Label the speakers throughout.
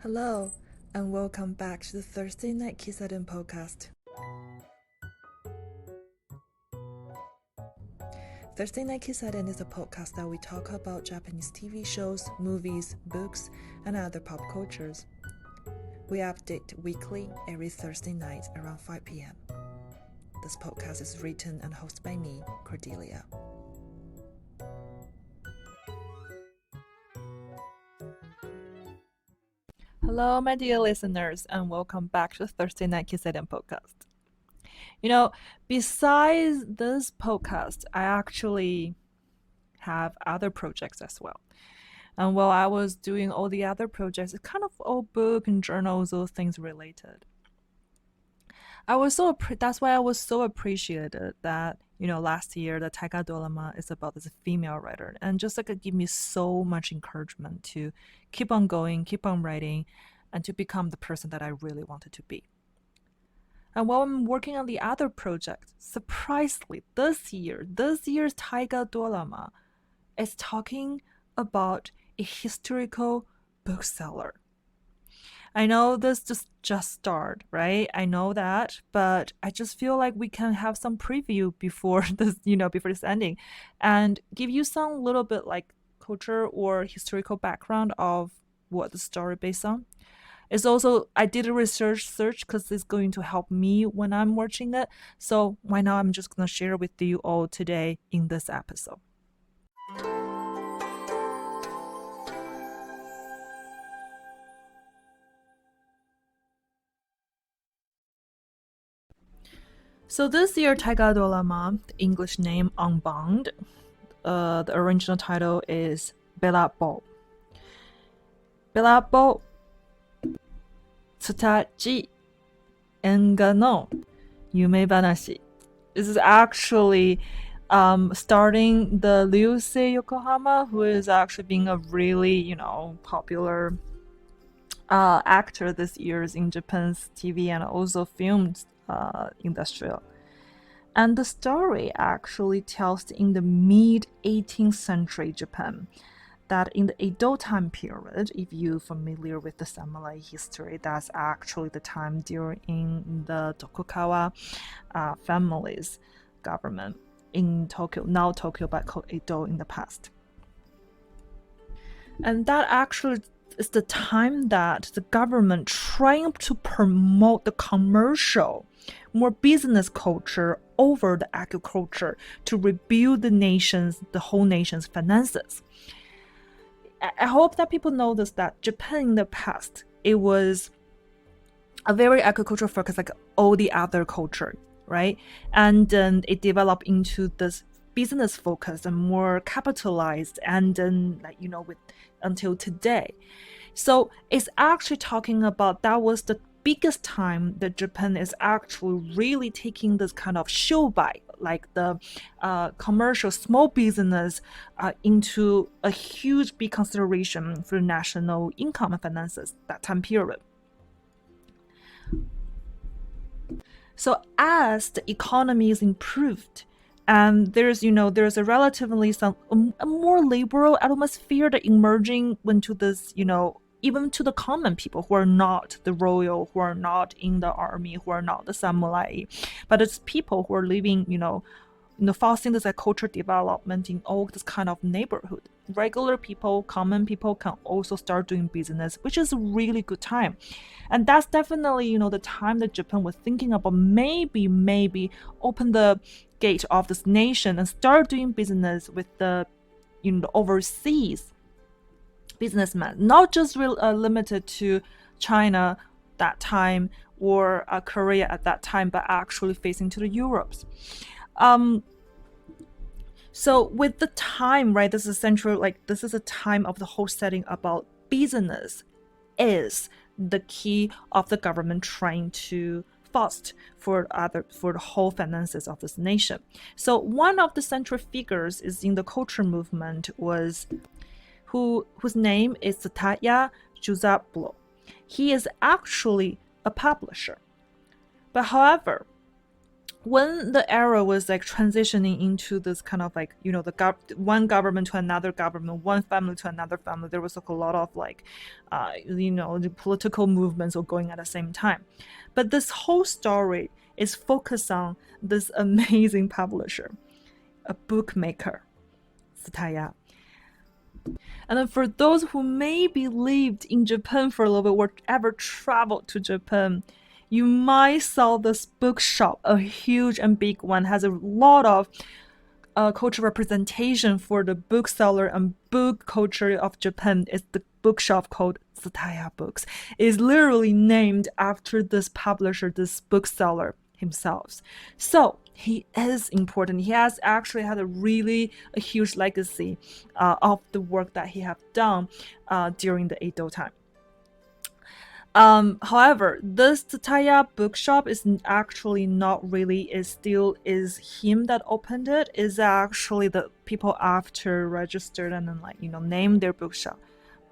Speaker 1: Hello, and welcome back to the Thursday Night Kissaten podcast. Thursday Night Kissaten is a podcast that we talk about Japanese TV shows, movies, books, and other pop cultures. We update weekly every Thursday night around 5 p.m. This podcast is written and hosted by me, Cordelia. Hello, my dear listeners, and welcome back to the Thursday Night Kissaten podcast. Besides this podcast, I actually have other projects as well. And while I was doing all the other projects, it's kind of all book and journals, those things related. That's why I was so appreciated that last year the Taiga Dolama is about this female writer, and just like it gave me so much encouragement to keep on going, keep on writing, and to become the person that I really wanted to be. And while I'm working on the other project, surprisingly, this year's Taiga Dolama is talking about a historical bookseller. I know this just started, right? I know that, but I just feel like we can have some preview before this ending, and give you some little bit like culture or historical background of what the story based on. It's also, I did a research search because it's going to help me when I'm watching it. So why not? I'm just going to share with you all today in this episode. So this year, Taiga Dolama, the English name Unbound, the original title is Berabo. Berabo, Tsutaya Jūzaburō, Yume噺. This is actually starring the Ryusei Yokohama, who is actually being a really, popular actor this year in Japan's TV and also film industry. And the story actually tells in the mid-18th century Japan, that in the Edo time period, if you're familiar with the samurai history, that's actually the time during the Tokugawa family's government in Tokyo, now Tokyo, but called Edo in the past. And that actually is the time that the government trying to promote the commercial, more business culture over the agriculture to rebuild the whole nation's finances. I hope that people notice that Japan in the past, it was a very agricultural focus like all the other culture, right? And then it developed into this business focus and more capitalized, and then until today. So it's actually talking about that was the biggest time that Japan is actually really taking this kind of shobai, like the commercial small business into a huge big consideration for national income and finances that time period. So as the economy is improved, and there's a relatively a more liberal atmosphere that emerging into this, even to the common people who are not the royal, who are not in the army, who are not the samurai, but it's people who are living, fostering this cultural development in all this kind of neighborhood. Regular people, common people can also start doing business, which is a really good time. And that's definitely, the time that Japan was thinking about maybe open the gate of this nation and start doing business with the, the overseas businessmen, not just limited to China that time or Korea at that time, but actually facing to the Europes. So with the time, right, this is a time of the whole setting about business is the key of the government trying to foster for the whole finances of this nation. So one of the central figures is in the culture movement was whose name is Tsutaya Jūzaburō. He is actually a publisher. But however, when the era was like transitioning into this kind of like, you know, one government to another government, one family to another family, there was like a lot of like, you know, the political movements all going at the same time. But this whole story is focused on this amazing publisher, a bookmaker, Tsutaya. And then for those who maybe lived in Japan for a little bit or ever traveled to Japan, you might saw this bookshop, a huge and big one, has a lot of cultural representation for the bookseller and book culture of Japan. It's the bookshop called Tsutaya Books. It's literally named after this publisher, this bookseller himself. So he is important. He has actually had a huge legacy of the work that he have done during the Edo time. However, this Tsutaya bookshop is actually not really, it still is him that opened it. Is actually the people after registered and then like, you know, named their bookshop.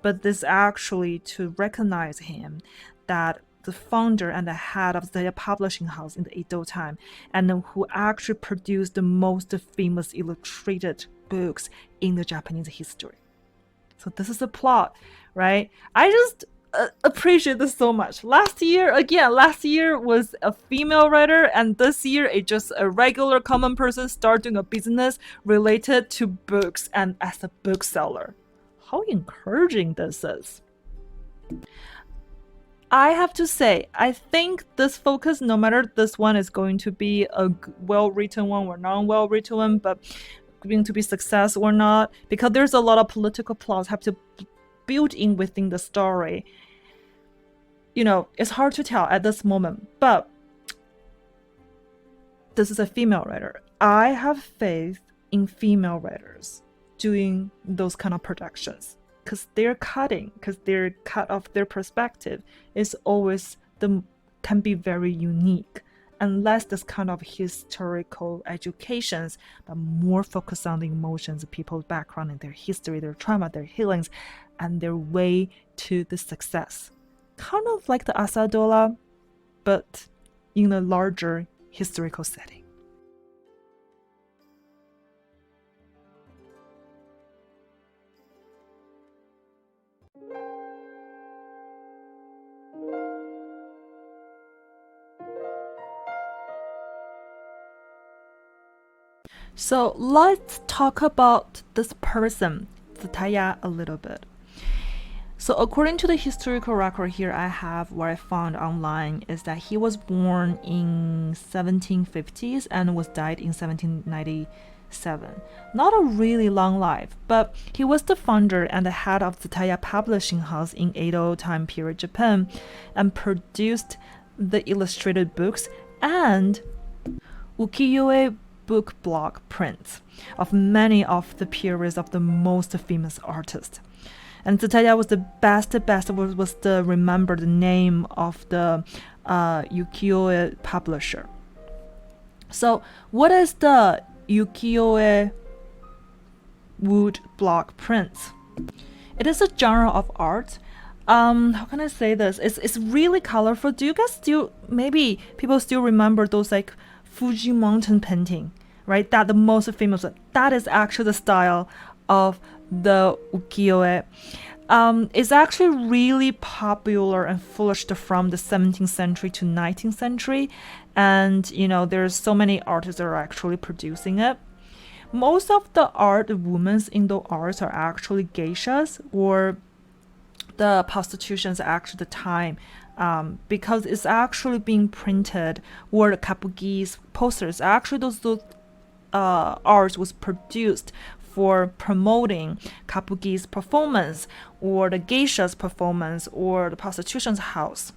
Speaker 1: But this actually to recognize him, that the founder and the head of the publishing house in the Edo time, and who actually produced the most famous illustrated books in the Japanese history. So this is the plot, right? I just appreciate this so much. Last year was a female writer, and this year it's just a regular common person starting a business related to books and as a bookseller. How encouraging this is. I have to say, I think this focus, no matter this one is going to be a well-written one or non-well-written one, but going to be success or not, because there's a lot of political plots have to build in within the story. You know, it's hard to tell at this moment, but this is a female writer. I have faith in female writers doing those kind of productions, because they're cut off their perspective is always can be very unique, unless this kind of historical educations, but more focused on the emotions of people's background and their history, their trauma, their healings, and their way to the success. Kind of like the Asadola, but in a larger historical setting. So let's talk about this person, Tsutaya, a little bit. So according to the historical record here I have, what I found online is that he was born in 1750s and was died in 1797. Not a really long life, but he was the founder and the head of Tsutaya publishing house in Edo time period Japan, and produced the illustrated books and ukiyo-e book block prints of many of the periods of the most famous artists. And Tsutaya was the best was the remembered name of the ukiyo-e publisher. So what is the ukiyo-e wood block prints? It is a genre of art. How can I say this? It's really colorful. Do you guys maybe people still remember those like Fuji mountain painting, right? That the most famous one. That is actually the style of the ukiyo-e. It's actually really popular and flourished from the 17th century to 19th century, and you know there's so many artists that are actually producing it. Most of the women in the arts are actually geishas, or the prostitutions actually the time, because it's actually being printed, or the kabuki's posters. Actually those arts was produced for promoting kabuki's performance, or the geisha's performance, or the prostitution's house.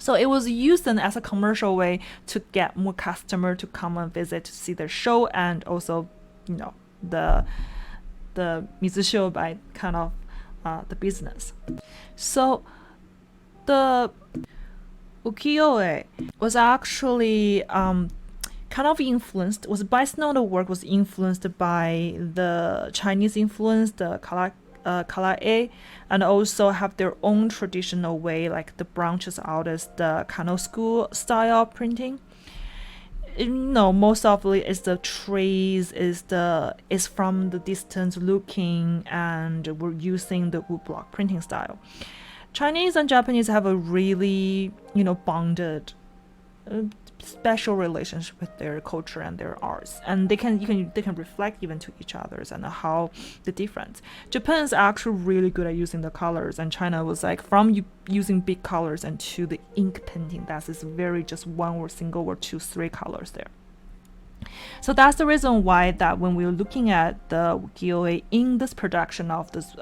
Speaker 1: So it was used then as a commercial way to get more customer to come and visit to see their show, and also, you know, the musician by kind of the business. So the ukiyo-e was actually kind of influenced, was based on the work was influenced by the Chinese influence, the karae, and also have their own traditional way, like the branches out as the Kano school style printing. most often is the trees, is from the distance looking, and we're using the wood block printing style. Chinese and Japanese have a really, bonded, special relationship with their culture and their arts, and they can reflect even to each other's and how the difference. Japan is actually really good at using the colors, and China was like from using big colors and to the ink painting that is very just one or single or two, three colors there. So that's the reason why that when we're looking at the ukiyo-e in this production of this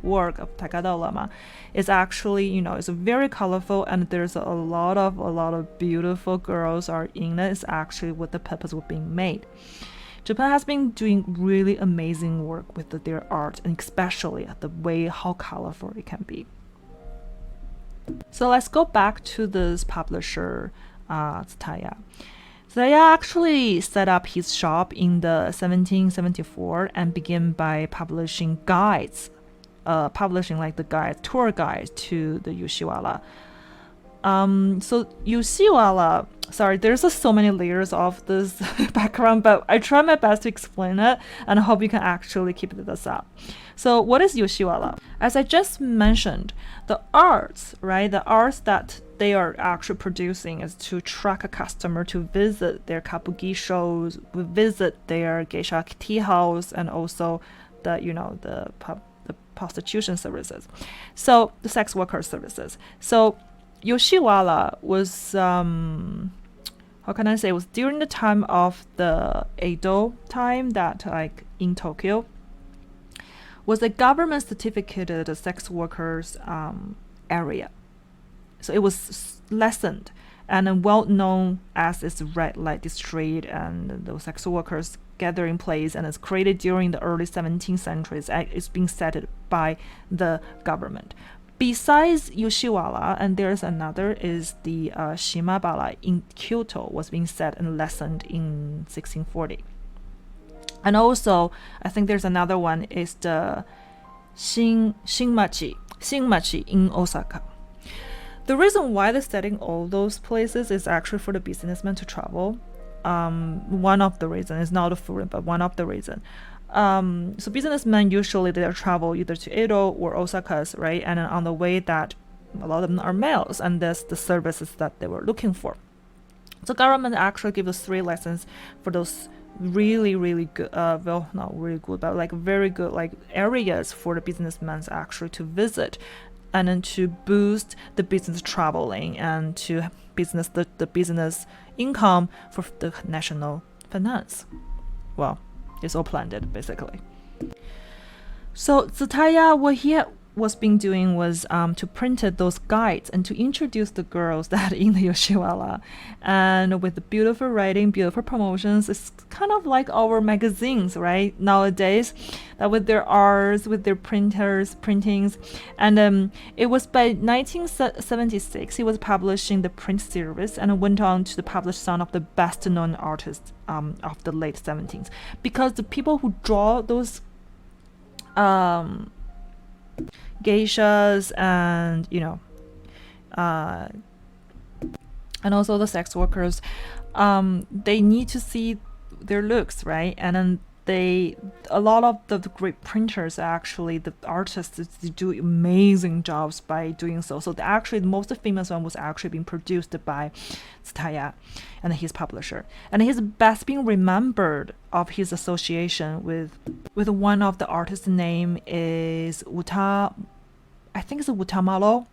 Speaker 1: work of Taikado-lama, it's actually, it's very colorful, and there's a lot of beautiful girls are in it. It's actually what the purpose was being made. Japan has been doing really amazing work with their art, and especially the way how colorful it can be. So let's go back to this publisher, Tsutaya. Tsutaya actually set up his shop in the 1774 and began by publishing guides, like the guides, tour guides to the Yoshiwara. So Yoshiwara, sorry, there's so many layers of this background, but I try my best to explain it, and I hope you can actually keep this up. So what is Yoshiwara? As I just mentioned, the arts, right? The arts that they are actually producing is to attract a customer to visit their kabuki shows, visit their geisha tea house, and also the prostitution services. So the sex worker services. So Yoshiwara was was during the time of the Edo time, that like in Tokyo, was a government certificated sex workers area. So it was lessened and well known as its red light district, and those sex workers gathering place, and it's created during the early 17th century. It's being set by the government. Besides Yoshiwara, and there's another, is the Shimabara in Kyoto, was being set and lessened in 1640. And also, I think there's another one, is the Shinmachi in Osaka. The reason why they're setting all those places is actually for the businessmen to travel. One of the reasons is not a full, but one of the reasons. So businessmen usually they travel either to Edo or Osaka, right? And on the way, that a lot of them are males, and that's the services that they were looking for. So government actually gives us 3 lessons for those really good, well, not really good, but like very good like areas for the businessmen actually to visit, and then to boost the business traveling and to the business income for the national finance. Well, it's all planned basically. So Tsutaya, what he was being doing was to print those guides and to introduce the girls that in the Yoshiwara, and with the beautiful writing, beautiful promotions. It's kind of like our magazines, right, nowadays, that with their arts, with their printings. And it was by 1976 he was publishing the print series, and went on to publish some of the best known artists of the late 17th, because the people who draw those geishas and and also the sex workers, they need to see their looks, right? And then a lot of the great printers, actually the artists, they do amazing jobs by doing so. So the most famous one was actually being produced by Tsutaya and his publisher, and he's best being remembered of his association with one of the artists' name is I think it's Utamaro,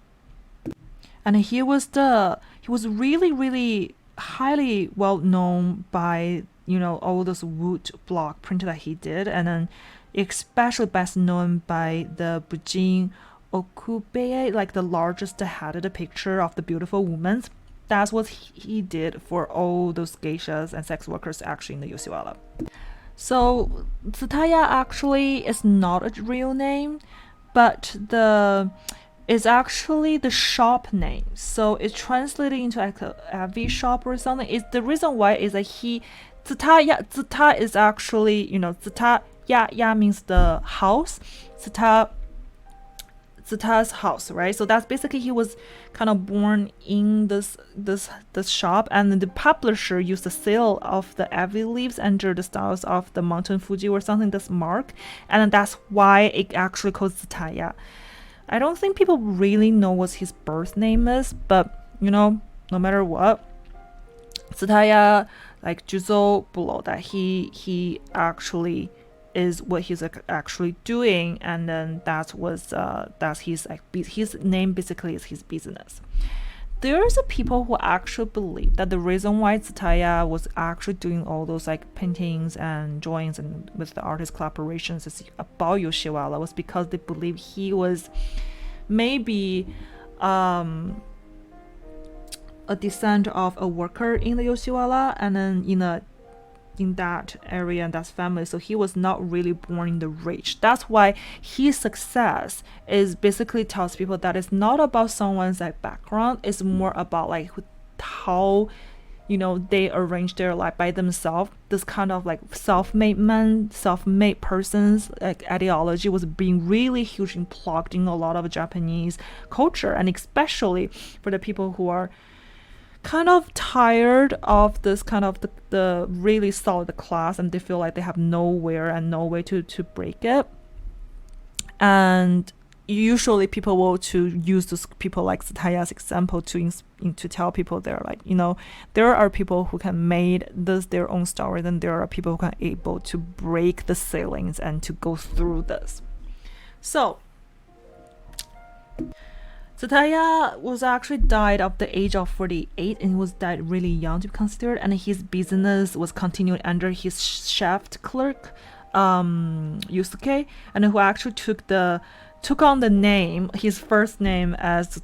Speaker 1: and he was really highly well known by all those wood block print that he did, and then especially best known by the Bujin Okube, like the largest headed picture of the beautiful woman. That's what he did for all those geishas and sex workers actually in the Yoshiwara. So Tsutaya actually is not a real name, but it's actually the shop name. So it's translated into like a V shop or something. It's the reason why is that Tsuta is actually, Tsuta ya means the house. Tsuta's house, right? So that's basically he was kind of born in this shop, and the publisher used the seal of the ivy leaves under the styles of the mountain Fuji or something, this mark, and that's why it actually called Tsutaya. I don't think people really know what his birth name is, but no matter what, Tsutaya Jūzaburō, that he actually is what he's actually doing, and then that's his name basically is his business. There's people who actually believe that the reason why Tsutaya was actually doing all those paintings and drawings and with the artist collaborations is about Yoshiwara was because they believe he was maybe a descent of a worker in the Yoshiwara, and then in that area and that family, so he was not really born in the rich. That's why his success is basically tells people that it's not about someone's background, it's more about how they arrange their life by themselves. This kind of self-made men, self-made persons ideology was being really hugely plugged in a lot of Japanese culture, and especially for the people who are kind of tired of this kind of the really solid class, and they feel like they have nowhere and no way to break it. And usually people will to use those people like Tsutaya's example to tell people they're there are people who can made this their own story, then there are people who can able to break the ceilings and to go through this. So Tsutaya was actually died at the age of 48, and he was died really young to be considered, and his business was continued under his chef clerk Yusuke, and who actually took on the name, his first name as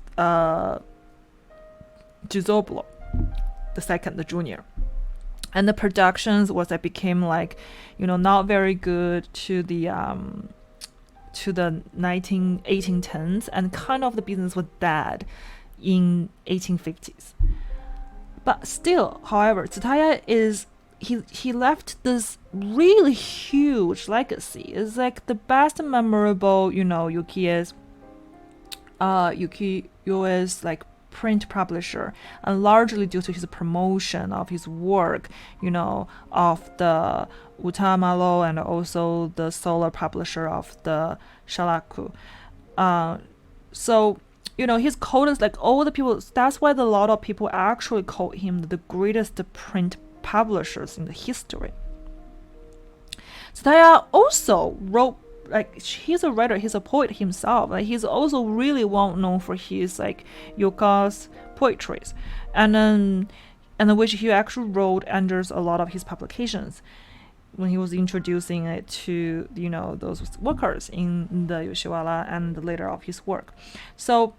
Speaker 1: Jūzaburō, the second, the junior. And the productions became not very good to the 1810s, and kind of the business was dead in 1850s. But still, however, Tsutaya he left this really huge legacy. It's the best memorable, ukiyo-e's print publisher, and largely due to his promotion of his work, of the Utamaro, and also the solo publisher of the Shalaku. So his code is all the people. That's why a lot of people actually call him the greatest print publishers in the history. Tsutaya also wrote, he's a writer, he's a poet himself. He's also really well known for his yoga's poetries, and which he actually wrote under a lot of his publications when he was introducing it to those workers in the Yoshiwara and later of his work. So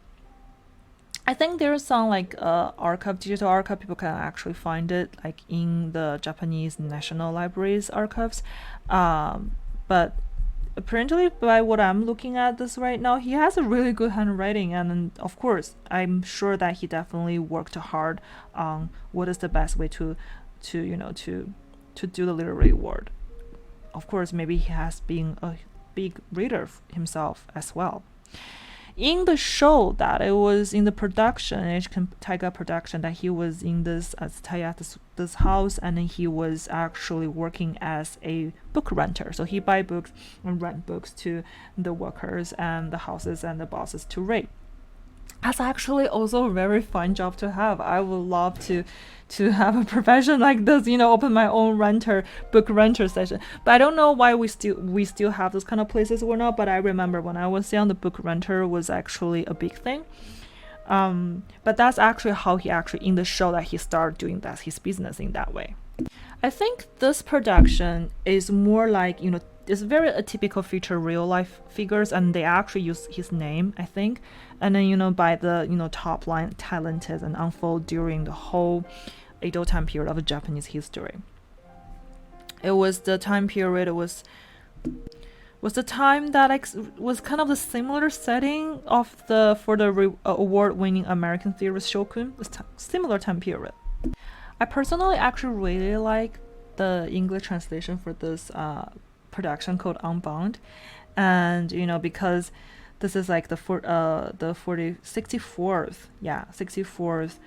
Speaker 1: I think there's some digital archive, people can actually find it in the Japanese National Library's archives, but apparently by what I'm looking at this right now, he has a really good handwriting, and of course I'm sure that he definitely worked hard on what is the best way to do the literary word. Of course, maybe he has been a big reader himself as well. In the show that it was in the production, Taiga production, that he was in this this house, and then he was actually working as a book renter. So he buy books and rent books to the workers and the houses and the bosses to read. That's actually also a very fun job to have. I would love to have a profession like this, open my own book renter session. But I don't know why we still have those kind of places or not. But I remember when I was young, the book renter was actually a big thing. But that's actually how he actually in the show that he started doing that his business in that way. I think this production is more it's very atypical feature real life figures, and they actually use his name, I think, and then by the top line talented and unfold during the whole Edo time period of Japanese history. It was the time period. It was the time that was kind of the similar setting of the award-winning American theorist Shokun. Similar time period. I personally actually really like the English translation for this production called Unbound, and because This is like the 64th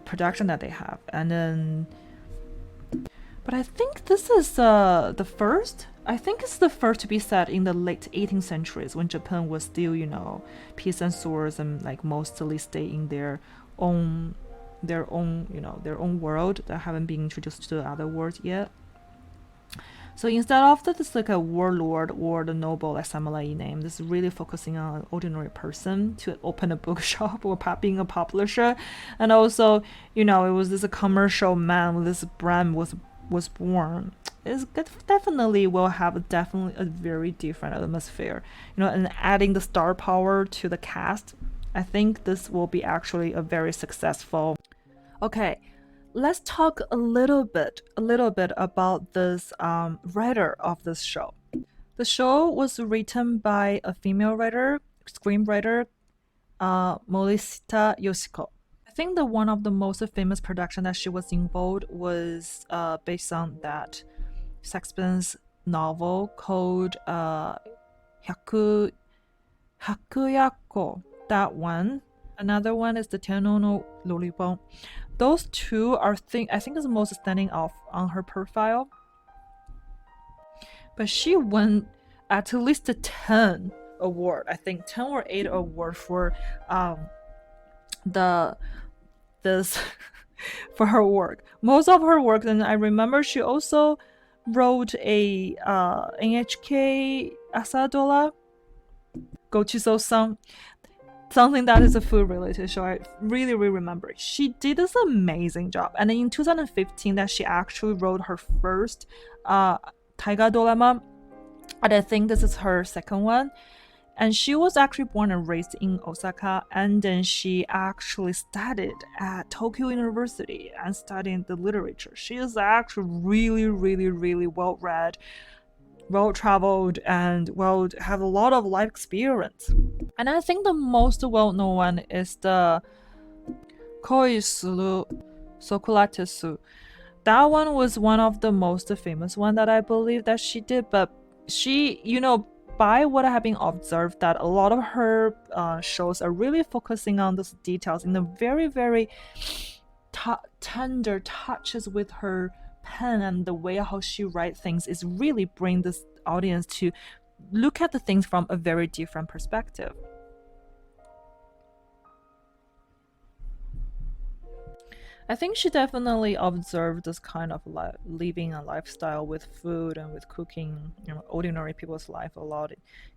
Speaker 1: production that they have. And then, but I think this is the first. I think it's the first to be set in the late 18th centuries when Japan was still, peace and swords, and like mostly stay in their own world that haven't been introduced to the other world yet. So instead of this like a warlord or the noble like samurai name, this is really focusing on an ordinary person to open a bookshop or being a publisher. And also, it was this commercial man with this brand was born. It's definitely will have a very different atmosphere, and adding the star power to the cast. I think this will be actually a very successful. Okay, let's talk a little bit about this writer of this show. The show was written by a female writer, screenwriter, Tsutaya Jūzaburō. I think the one of the most famous production that she was involved was based on that suspense novel called Hyakuyako. That one. Another one is the Tenno no Lollipon. Those two are I think is the most standing off on her profile. But she won at least 10 award. I think 10 or 8 award for this for her work. Most of her work, and I remember she also wrote a NHK Asadola Gochiso-san, something that is a food related show. I really remember she did this amazing job. And in 2015 that she actually wrote her first taiga drama, and I think this is her second one. And she was actually born and raised in Osaka, and then she actually studied at Tokyo University and studying the literature. She is actually really well-read, well-traveled, and have a lot of life experience. And I think the most well-known one is the Koi Suru Sokuratesu. That one was one of the most famous one that I believe that she did, but she, by what I have been observed, that a lot of her shows are really focusing on those details in the very tender touches with her pen, and the way how she writes things is really bring this audience to look at the things from a very different perspective. I think she definitely observed this kind of living a lifestyle with food and with cooking, ordinary people's life a lot.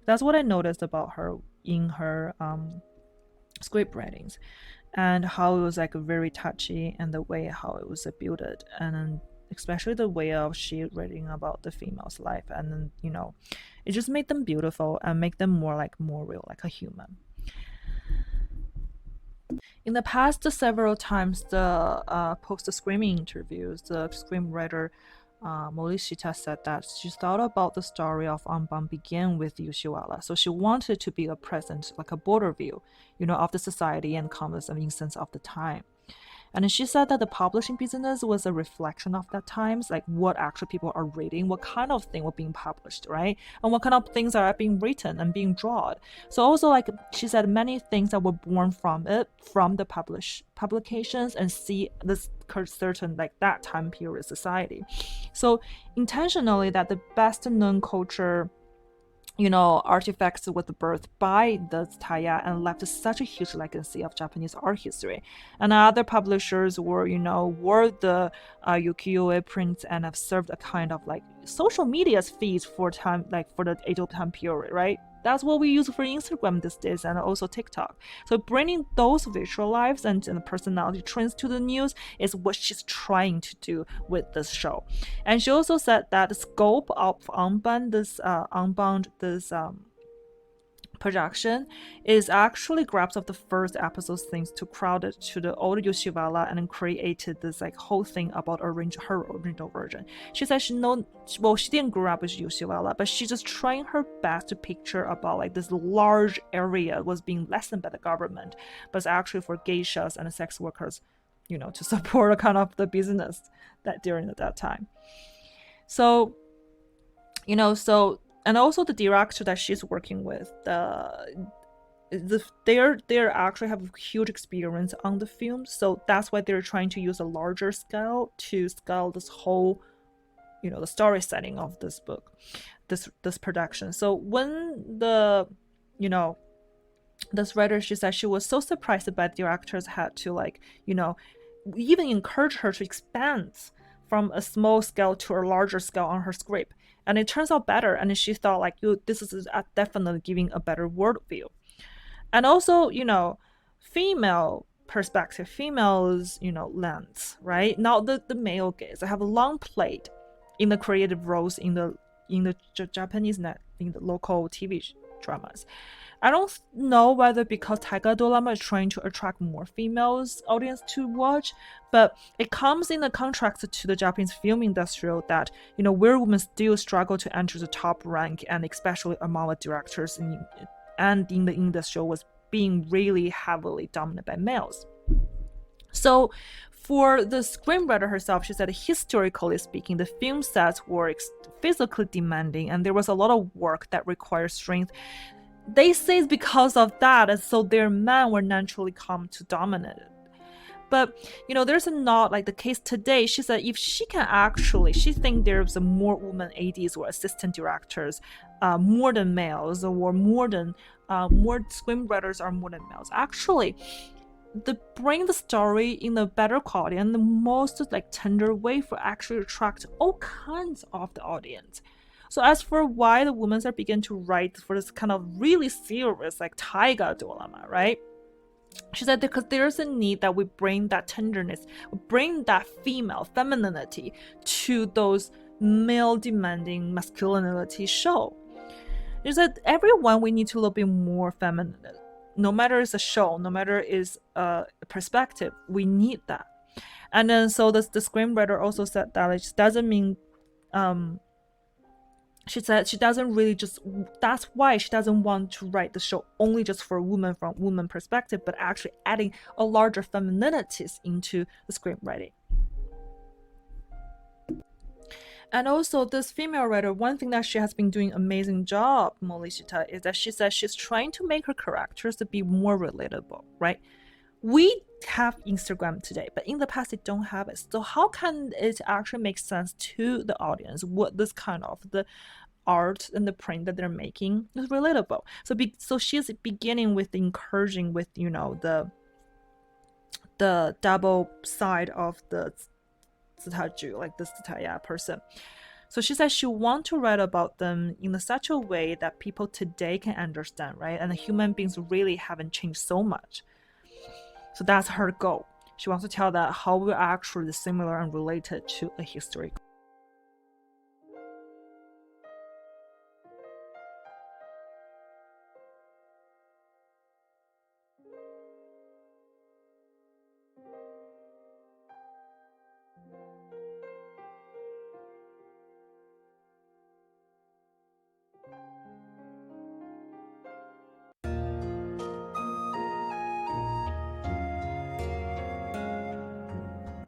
Speaker 1: That's what I noticed about her in her script writings, and how it was like very touchy, and the way how it was built, and especially the way of she writing about the female's life, and then it just made them beautiful and make them more real, like a human. In the past several times, the post-screening interviews, the screenwriter Morishita said that she thought about the story of Unbound began with Yoshiwara, so she wanted to be a present, like a border view, of the society and converse and instance of the time. And she said that the publishing business was a reflection of that times, like what actually people are reading, what kind of thing were being published, right? And what kind of things are being written and being drawn. So also, like she said, many things that were born from it, from the publications, and see this certain like that time period society. So intentionally that the best known culture artifacts was birthed by the Tsutaya and left such a huge legacy of Japanese art history. And other publishers were the ukiyo-e prints and have served a kind of like social media feeds for the Edo time period, right? That's what we use for Instagram these days, and also TikTok. So bringing those visual lives and personality trends to the news is what she's trying to do with this show. And she also said that the scope of Unbound, this production is actually grabs of the first episode's things to crowd it to the old Yoshiwara and created this like whole thing about her original version. She said she didn't grow up with Yoshiwara, but she's just trying her best to picture about like this large area was being lessened by the government, but it's actually for geishas and sex workers, to support a kind of the business that during that time. So and also the director that she's working with, they're actually have huge experience on the film, so that's why they're trying to use a larger scale to scale this whole, the story setting of this book, this production. So when this writer, she said she was so surprised by the directors had to even encourage her to expand from a small scale to a larger scale on her script, and it turns out better, and she thought this is definitely giving a better worldview. And also, female perspective, females, lens, right? Not the male gaze. I have a long played in the creative roles in the Japanese in the local TV dramas. I don't know whether because Taiga Dolama is trying to attract more females audience to watch, but it comes in the contrast to the Japanese film industry that, where women still struggle to enter the top rank, and especially among the directors and in the industry was being really heavily dominated by males. So for the screenwriter herself, she said historically speaking, the film sets were physically demanding and there was a lot of work that requires strength. They say it's because of that, and so their men were naturally come to dominate it. But, there's not like the case today. She said if she think there's more women ADs or assistant directors, more than males, or more screenwriters are more than males. Actually, bring the story in a better quality and the most tender way for actually attract all kinds of the audience. So as for why the women are beginning to write for this kind of really serious taiga drama, right? She said because there's a need that we bring that tenderness, we bring that female femininity to those male demanding masculinity show. She said everyone we need to a little bit more feminine. No matter it's a show, no matter it's a perspective, we need that. And then so the screenwriter also said that it doesn't mean she said she doesn't really that's why she doesn't want to write the show only just for women from women perspective, but actually adding a larger femininities into the screenwriting. And also this female writer, one thing that she has been doing amazing job, Molishita, is that she says she's trying to make her characters to be more relatable, right? We have Instagram today, but in the past they don't have it. So how can it actually make sense to the audience what this kind of the art and the print that they're making is relatable? So she's beginning with encouraging with the double side of the Tsutaju, like the Tsutaya person. So she says she wants to write about them in such a way that people today can understand, right? And the human beings really haven't changed so much. So that's her goal. She wants to tell that how we're actually similar and related to a history.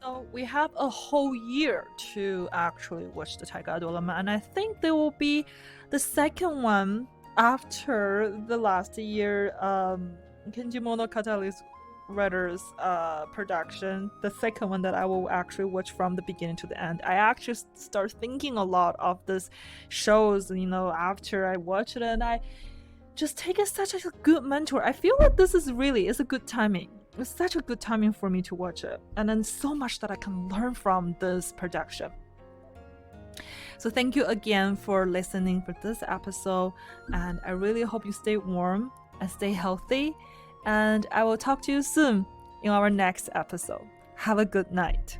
Speaker 1: So we have a whole year to actually watch the Taiga Dolama, and I think there will be the second one after the last year Kenji Monokatari's writer's production, the second one that I will actually watch from the beginning to the end. I actually start thinking a lot of these shows, after I watch it, and I just take it such a good mentor. I feel like this is a good timing. It's such a good timing for me to watch it, and then so much that I can learn from this production. So thank you again for listening for this episode, and I really hope you stay warm and stay healthy, and I will talk to you soon in our next episode. Have a good night.